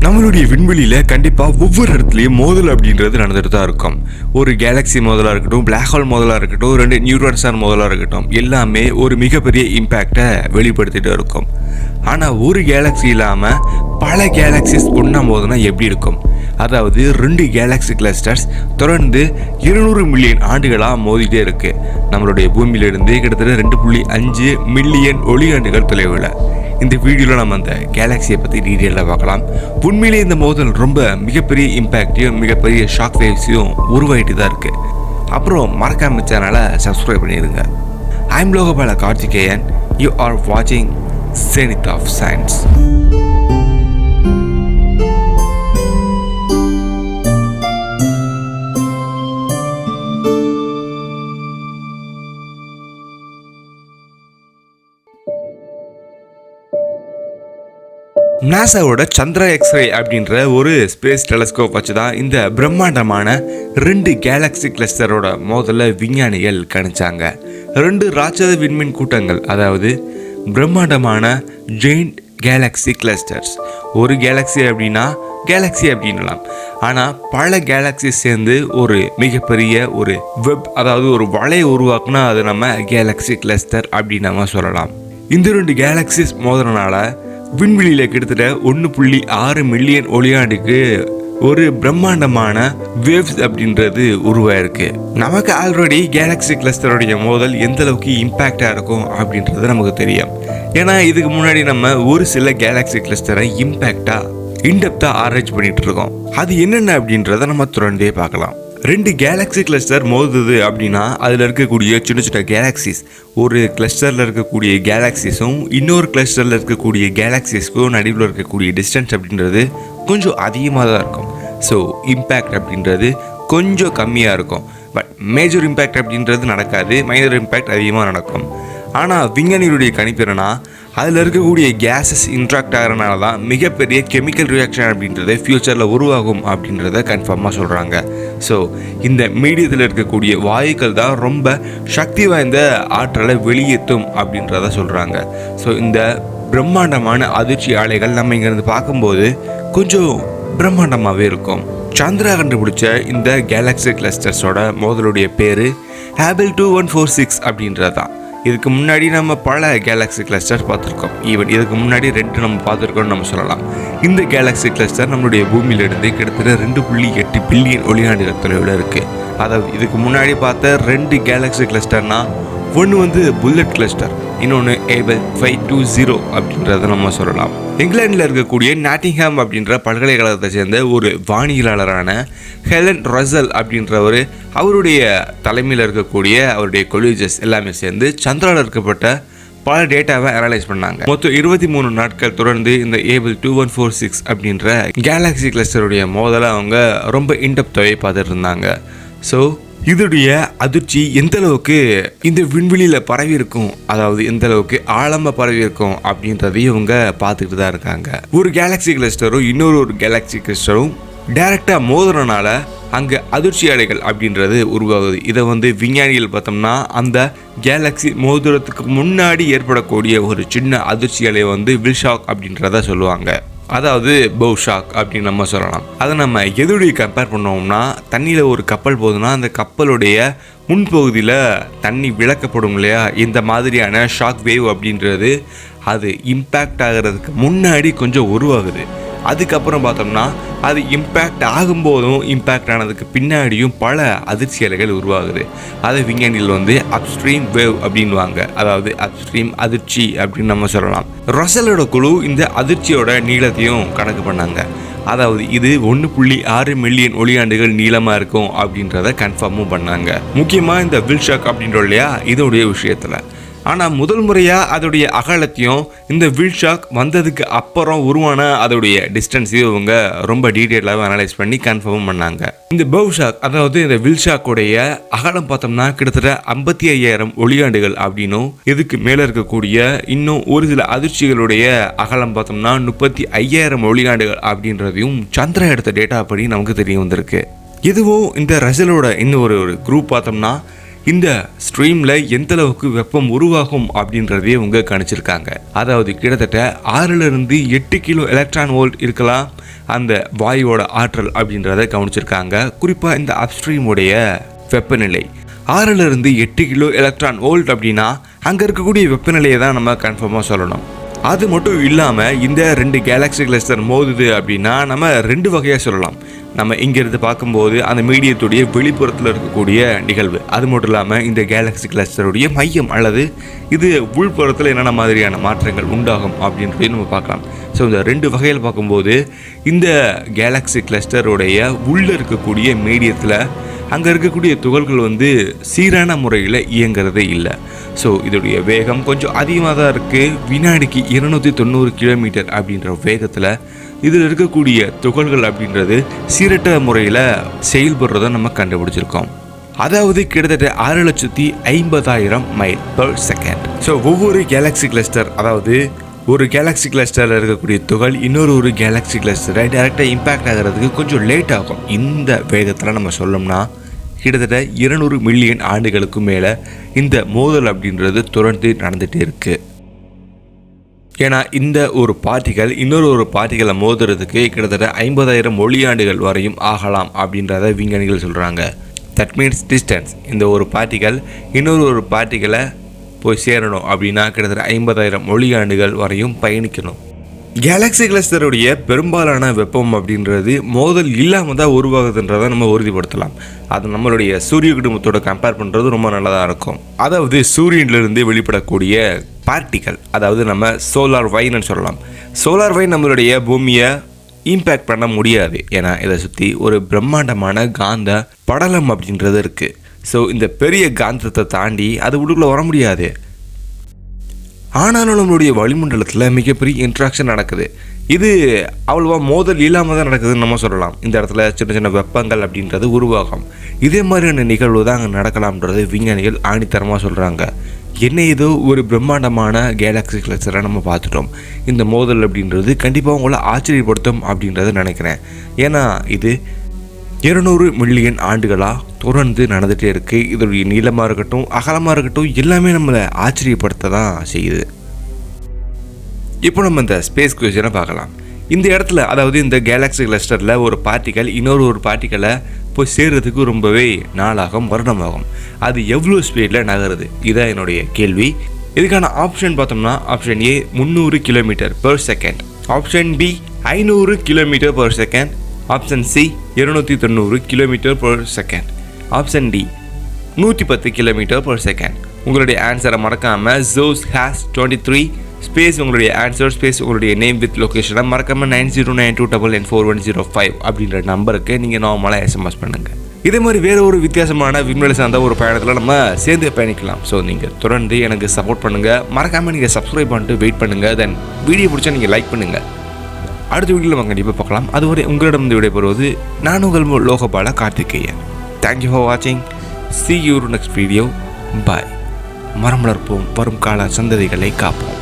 நம்மளுடைய விண்வெளியில கண்டிப்பா ஒவ்வொரு இடத்துலயும் மோதல் அப்படின்றது நடந்துட்டு தான் இருக்கும். ஒரு கேலக்சி மோதலா இருக்கட்டும், பிளாக் ஹோல் மோதலா இருக்கட்டும், 2 நியூட்ரான் ஸ்டார் மோதலா இருக்கட்டும், எல்லாமே ஒரு மிகப்பெரிய இம்பாக்டை வெளிப்படுத்திட்டு இருக்கும். ஆனா ஒரு கேலக்சி இல்லாம பல கேலக்சிஸ் ஒன்னா மோதினா எப்படி இருக்கும்? அதாவது 2 கேலக்சி கிளஸ்டர்ஸ் தொடர்ந்து 200 மில்லியன் ஆண்டுகளா மோதிட்டே இருக்கு. நம்மளுடைய பூமியிலிருந்து கிட்டத்தட்ட 2.5 மில்லியன் ஒளியாண்டுகள் தொலைவில். இந்த வீடியோவில் நம்ம அந்த கேலக்சியை பற்றி டீட்டெயிலாக பார்க்கலாம். உண்மையிலேயே இந்த மோதல் ரொம்ப மிகப்பெரிய இம்பேக்டையும் மிகப்பெரிய ஷாக் வேவ்ஸையும் உருவாகிட்டு தான் இருக்குது. அப்புறம் மறக்காம சேனலை சப்ஸ்கிரைப் பண்ணிடுங்க. I'm Lokapala Karthikeyan. You are வாட்சிங் Zenith of Science. நாசாவோட சந்திரா எக்ஸ்ரே அப்படின்ற ஒரு ஸ்பேஸ் டெலஸ்கோப் வச்சு தான் இந்த பிரம்மாண்டமான 2 கேலக்சி கிளஸ்டரோட மோதலை விஞ்ஞானிகள் கணிச்சாங்க. 2 ராட்சத விண்மீன் கூட்டங்கள், அதாவது பிரம்மாண்டமான ஜெயிண்ட் கேலக்சி கிளஸ்டர்ஸ். ஒரு கேலக்சி அப்படின்னா கேலக்சி அப்படின்னலாம். ஆனால் பல கேலக்சி சேர்ந்து ஒரு மிகப்பெரிய ஒரு வெப், அதாவது ஒரு வலையை உருவாக்குனா அது நம்ம கேலக்சி கிளஸ்டர் அப்படின்னு நம்ம சொல்லலாம். இந்த 2 கேலக்சிஸ் மோதனால விண்வெளியில் கிட்டத்தட்ட 1.6 மில்லியன் ஒளியாண்டுக்கு ஒரு பிரம்மாண்டமான வேவ்ஸ் அப்படின்றது உருவாயிருக்கு. நமக்கு ஆல்ரெடி கேலக்சி கிளஸ்டருடைய மோதல் எந்த அளவுக்கு இம்பாக்டா இருக்கும் அப்படின்றது நமக்கு தெரியும். ஏன்னா இதுக்கு முன்னாடி நம்ம ஒரு சில கேலக்சி கிளஸ்டரை இம்பாக்டா இன்டெப்தா ஆராய்ச்சி பண்ணிட்டு இருக்கோம். அது என்னென்ன அப்படின்றத நம்ம தொடர்ந்தே பார்க்கலாம். 2 கேலக்சி கிளஸ்டர் மோதுது அப்படின்னா அதில் இருக்கக்கூடிய சின்ன சின்ன கேலக்சிஸ், ஒரு கிளஸ்டரில் இருக்கக்கூடிய கேலக்சிஸும் இன்னொரு கிளஸ்டரில் இருக்கக்கூடிய கேலக்சிஸ்க்கும் நடுவில் இருக்கக்கூடிய டிஸ்டன்ஸ் அப்படின்றது கொஞ்சம் அதிகமாக தான் இருக்கும். ஸோ இம்பேக்ட் அப்படின்றது கொஞ்சம் கம்மியாக இருக்கும். பட் மேஜர் இம்பேக்ட் அப்படின்றது நடக்காது, மைனர் இம்பேக்ட் அதிகமாக நடக்கும். ஆனால் விஞ்ஞானிகளுடைய கணிப்பு என்னன்னா, அதில் இருக்கக்கூடிய கேஸஸ் இன்ட்ராக்ட் ஆகிறனால தான் மிகப்பெரிய கெமிக்கல் ரியாக்ஷன் அப்படின்றது ஃப்யூச்சரில் உருவாகும் அப்படின்றத கன்ஃபார்மாக சொல்கிறாங்க. ஸோ இந்த மீடியத்தில் இருக்கக்கூடிய வாயுக்கள் தான் ரொம்ப சக்தி வாய்ந்த ஆற்றலை வெளியேற்றும் அப்படின்றத சொல்கிறாங்க. ஸோ இந்த பிரம்மாண்டமான அதிர்ச்சி அலைகள் நம்ம இங்கேருந்து பார்க்கும்போது கொஞ்சம் பிரம்மாண்டமாகவே இருக்கும். சந்திரா கண்டுபிடிச்ச இந்த கேலக்சி கிளஸ்டர்ஸோட மோதலுடைய பேர் Hubble 2146 அப்படின்றது தான். இதுக்கு முன்னாடி நம்ம பல கேலக்சி கிளஸ்டர் பார்த்துருக்கோம். ஈவன் இதுக்கு முன்னாடி 2 நம்ம பார்த்துருக்கோம்னு நம்ம சொல்லலாம். இந்த கேலக்சி கிளஸ்டர் நம்மளுடைய பூமியிலிருந்து கிட்டத்தட்ட 2.8 பில்லியன் ஒளியாண்டுகள் தொலைவில் இருக்குது. அதாவது இதுக்கு முன்னாடி பார்த்த 2 கேலக்சி கிளஸ்டர்னா ஒன்று புல்லட் கிளஸ்டர், இன்னொன்று Hubble 520 அப்படின்றத நம்ம சொல்லலாம். இங்கிலாண்டில் இருக்கக்கூடிய நாட்டிங்ஹாம் அப்படின்ற பல்கலைக்கழகத்தை சேர்ந்த ஒரு வானியலாளரான ஹெலன் ரசல் அப்படின்றவர், அவருடைய தலைமையில் இருக்கக்கூடிய அவருடைய கொலீஜஸ் எல்லாமே சேர்ந்து சந்திராவில் இருக்கப்பட்ட பல டேட்டாவை அனலைஸ் பண்ணாங்க. மொத்தம் 23 நாட்கள் தொடர்ந்து இந்த Hubble 2146 அப்படின்ற கேலக்சி கிளஸ்டருடைய மோதலை அவங்க ரொம்ப இன்டெப்தாவே பார்த்துட்டு இருந்தாங்க. ஸோ இதோடைய அதிர்ச்சி எந்த அளவுக்கு இந்த விண்வெளியில் பரவி இருக்கும், அதாவது எந்த அளவுக்கு ஆழமா பரவி இருக்கும் அப்படின்றதையும் இவங்க பார்த்துக்கிட்டு தான் இருக்காங்க. ஒரு கேலக்சி கிளஸ்டரும் இன்னொரு கேலக்சி கிளஸ்டரும் டைரக்டா மோதுறனால அங்கே அதிர்ச்சி அலைகள் அப்படின்றது உருவாகுது. இதை விஞ்ஞானிகள் பார்த்தோம்னா அந்த கேலக்சி மோதுறதுக்கு முன்னாடி ஏற்படக்கூடிய ஒரு சின்ன அதிர்ச்சி அலை வில்ஷாக் அப்படின்றத சொல்லுவாங்க. அதாவது பௌஷாக் அப்படின்னு நம்ம சொல்லலாம். அதை நம்ம எதுடைய கம்பேர் பண்ணோம்னா, தண்ணியில் ஒரு கப்பல் போகுதுன்னா அந்த கப்பலுடைய முன்பகுதியில் தண்ணி விளக்கப்படும் இல்லையா, இந்த மாதிரியான ஷாக் வேவ் அப்படின்றது அது இம்பேக்ட் ஆகிறதுக்கு முன்னாடி கொஞ்சம் உருவாகுது. அதுக்கப்புறம் பார்த்தோம்னா அது இம்பேக்ட் ஆகும்போதும் இம்பேக்ட் ஆனதுக்கு பின்னாடியும் பல அதிர்ச்சி அலைகள் உருவாகுது. அதை விஞ்ஞானிகள் அப்ஸ்ட்ரீம் வேவ் அப்படின்வாங்க. அதாவது அப்ஸ்ட்ரீம் அதிர்ச்சி அப்படின்னு நம்ம சொல்லலாம். ரசலோட குழு இந்த அதிர்ச்சியோட நீளத்தையும் கணக்கு பண்ணாங்க. அதாவது இது 1.6 மில்லியன் ஒளியாண்டுகள் நீளமாக இருக்கும் அப்படின்றத கன்ஃபார்மும் பண்ணாங்க. முக்கியமாக இந்த வில்ஷாக் அப்படின்றோம் இல்லையா, இதோடைய விஷயத்தில். ஆனால் முதல் முறையாக அதோடைய அகலத்தையும் இந்த வில்ஷாக் வந்ததுக்கு அப்புறம் உருவான அதோடைய டிஸ்டன்ஸையும் இவங்க ரொம்ப டீட்டெயிலாக அனலைஸ் பண்ணி கன்ஃபார்ம் பண்ணாங்க. இந்த பௌஷாக், அதாவது இந்த வில்ஷாக்குடைய அகலம் பார்த்தோம்னா கிட்டத்தட்ட 55,000 ஒளியாண்டுகள் அப்படின்னும், இதுக்கு மேலே இருக்கக்கூடிய இன்னும் ஒரு சில அதிர்ச்சிகளுடைய அகலம் பார்த்தோம்னா 35,000 ஒளியாண்டுகள் அப்படின்றதையும் சந்திரா எடுத்த டேட்டா படி நமக்கு தெரிய வந்திருக்கு. இதுவும் இந்த ரசலோட இன்னொரு குரூப் பார்த்தோம்னா இந்த ஸ்ட்ரீமில் எந்த அளவுக்கு வெப்பம் உருவாகும் அப்படின்றதையே இவங்க கணிச்சிருக்காங்க. அதாவது கிட்டத்தட்ட 6லிருந்து 8 கிலோ எலக்ட்ரான் வோல்ட் இருக்கலாம் அந்த வாயுவோட ஆற்றல் அப்படின்றத கவனிச்சிருக்காங்க. குறிப்பாக இந்த அப்ஸ்ட்ரீமுடைய வெப்பநிலை 6லிருந்து 8 கிலோ எலக்ட்ரான் வோல்ட் அப்படின்னா அங்கே இருக்கக்கூடிய வெப்பநிலையை தான் நம்ம கன்ஃபார்மாக சொல்லணும். அது மட்டும் இல்லாமல் இந்த 2 கேலக்ஸி கிளஸ்டர் மோதுது அப்படின்னா நம்ம 2 வகையாக சொல்லலாம். நம்ம இங்கிருந்து பார்க்கும்போது அந்த மீடியத்துடைய வெளிப்புறத்தில் இருக்கக்கூடிய நிகழ்வு, அது மட்டும் இல்லாமல் இந்த கேலக்ஸி கிளஸ்டருடைய மையம் அல்லது இது உள்புறத்தில் என்னென்ன மாதிரியான மாற்றங்கள் உண்டாகும் அப்படின்றதையும் நம்ம பார்க்கலாம். ஸோ இந்த 2 வகையில் பார்க்கும்போது இந்த கேலக்ஸி கிளஸ்டருடைய உள்ளே இருக்கக்கூடிய மீடியத்தில் அங்கே இருக்கக்கூடிய துகள்கள் சீரான முறையில் இயங்கிறதே இல்லை. ஸோ இதோடைய வேகம் கொஞ்சம் அதிகமாக தான் இருக்குது. வினாடிக்கு 290 கிலோமீட்டர் அப்படின்ற வேகத்தில் இதில் இருக்கக்கூடிய துகள்கள் அப்படின்றது சீரற்ற முறையில் செயல்படுறதை நம்ம கண்டுபிடிச்சிருக்கோம். அதாவது கிட்டத்தட்ட 6,50,000 மைல் பெர் செகண்ட். ஸோ ஒவ்வொரு கேலக்ஸி கிளஸ்டர், அதாவது ஒரு கேலக்ஸி கிளஸ்டரில் இருக்கக்கூடிய துகள் இன்னொரு கேலக்ஸி கிளஸ்டரை டைரெக்டாக இம்பேக்ட் ஆகிறதுக்கு கொஞ்சம் லேட் ஆகும். இந்த வேகத்தில் நம்ம சொல்லணும்னா கிட்டத்தட்ட 200 மில்லியன் ஆண்டுகளுக்கு மேலே இந்த மோதல் அப்படின்றது தொடர்ந்து நடந்துகிட்டே இருக்குது. ஏன்னா இந்த ஒரு பார்ட்டிகள் இன்னொரு பார்ட்டிகளை மோதுறதுக்கு கிட்டத்தட்ட 50,000 ஒளியாண்டுகள் வரையும் ஆகலாம் அப்படின்றத விஞ்ஞானிகள் சொல்கிறாங்க. That means distance. இந்த ஒரு பார்ட்டிகள் இன்னொரு பார்ட்டிகளை போய் சேரணும் அப்படின்னா கிட்டத்தட்ட 50,000 ஒளியாண்டுகள் வரையும் பயணிக்கணும். கேலக்ஸி கிளஸ்டருடைய பெரும்பாலான வெப்பம் அப்படின்றது மோதல் இல்லாமல் தான் உருவாகுதுன்றதை நம்ம உறுதிப்படுத்தலாம். அது நம்மளுடைய சூரிய குடும்பத்தோட கம்பேர் பண்ணுறது ரொம்ப நல்லதாக இருக்கும். அதாவது சூரியனிலிருந்து வெளிப்படக்கூடிய பார்ட்டிகள், அதாவது நம்ம சோலார் வைன்னு சொல்லலாம். சோலார் வை நம்மளுடைய பூமியை இம்பேக்ட் பண்ண முடியாது. ஏன்னா இதை சுற்றி ஒரு பிரம்மாண்டமான காந்த படலம் அப்படின்றது இருக்குது. ஸோ இந்த பெரிய காந்தத்தை தாண்டி அது உள்ளுக்குள்ளே வர முடியாது. ஆனாலும் நம்மளுடைய வளிமண்டலத்தில் மிகப்பெரிய இன்ட்ராக்ஷன் நடக்குது. இது அவ்வளோவா மோதல் இல்லாமல் தான் நடக்குதுன்னு நம்ம சொல்லலாம். இந்த இடத்துல சின்ன சின்ன வெப்பங்கள் அப்படின்றது உருவாகும். இதே மாதிரியான நிகழ்வு தான் அங்கே நடக்கலாம்ன்றது விஞ்ஞானிகள் ஆணித்தரமாக சொல்கிறாங்க. என்ன ஏதோ ஒரு பிரம்மாண்டமான கேலக்ஸி கிளஸ்டரை நம்ம பார்த்துட்டோம். இந்த மோதல் அப்படின்றது கண்டிப்பாக உங்களை ஆச்சரியப்படுத்தும் அப்படின்றத நினைக்கிறேன். ஏன்னா இது 200 மில்லியன் ஆண்டுகளாக தொடர்ந்து நடந்துகிட்டே இருக்குது. இதோடைய நீளமாக இருக்கட்டும் அகலமாக இருக்கட்டும் எல்லாமே நம்மளை ஆச்சரியப்படுத்த தான் செய்யுது. இப்போ நம்ம இந்த ஸ்பேஸ் கொஸ்டினை பார்க்கலாம். இந்த இடத்துல, அதாவது இந்த கேலக்ஸி கிளஸ்டரில் ஒரு பார்ட்டிகள் இன்னொரு பார்ட்டிகளை போய் சேர்றதுக்கு ரொம்பவே நாளாகும், வருடமாகும். அது எவ்வளோ ஸ்பீடில் நகருது, இதான் என்னுடைய கேள்வி. இதுக்கான ஆப்ஷன் பார்த்தோம்னா option A 300 kilometre per second, option B 500 kilometre per second, option C 290 kilometre per second, option D 110 kilometre per second. உங்களுடைய ஆன்சரை மறக்காமல் ஜோஸ் ஹேஸ் 23 ஸ்பேஸ் உங்களுடைய ஆன்சர், ஸ்பேஸ் உங்களுடைய நேம் வித் லொக்கேஷனை மறக்காமல் 9092994105 அப்படின்ற நம்பருக்கு நீங்கள் நார்மலாக எஸ்எம்எஸ் பண்ணுங்கள். இதே மாதிரி வேறு ஒரு வித்தியாசமான விண்வெளி சார்ந்த ஒரு பயணத்தில் நம்ம சேர்ந்து பயணிக்கலாம். ஸோ நீங்கள் தொடர்ந்து எனக்கு சப்போர்ட் பண்ணுங்கள். மறக்காமல் நீங்கள் சப்ஸ்கிரைப் பண்ணிட்டு வெயிட் பண்ணுங்கள். தென் வீடியோ பிடிச்சா நீங்கள் லைக் பண்ணுங்கள். அடுத்த வீடியோவில் நம்ம கண்டிப்பாக பார்க்கலாம். அதுவரை உங்களிடம் விடைபெறுவது நான் உங்கள் லோகபால கார்த்திகேயன். தேங்க்யூ ஃபார் வாட்சிங். See you next video. Bye. மரம் வளர்ப்போம், வரும் கால சந்ததிகளை காப்போம்.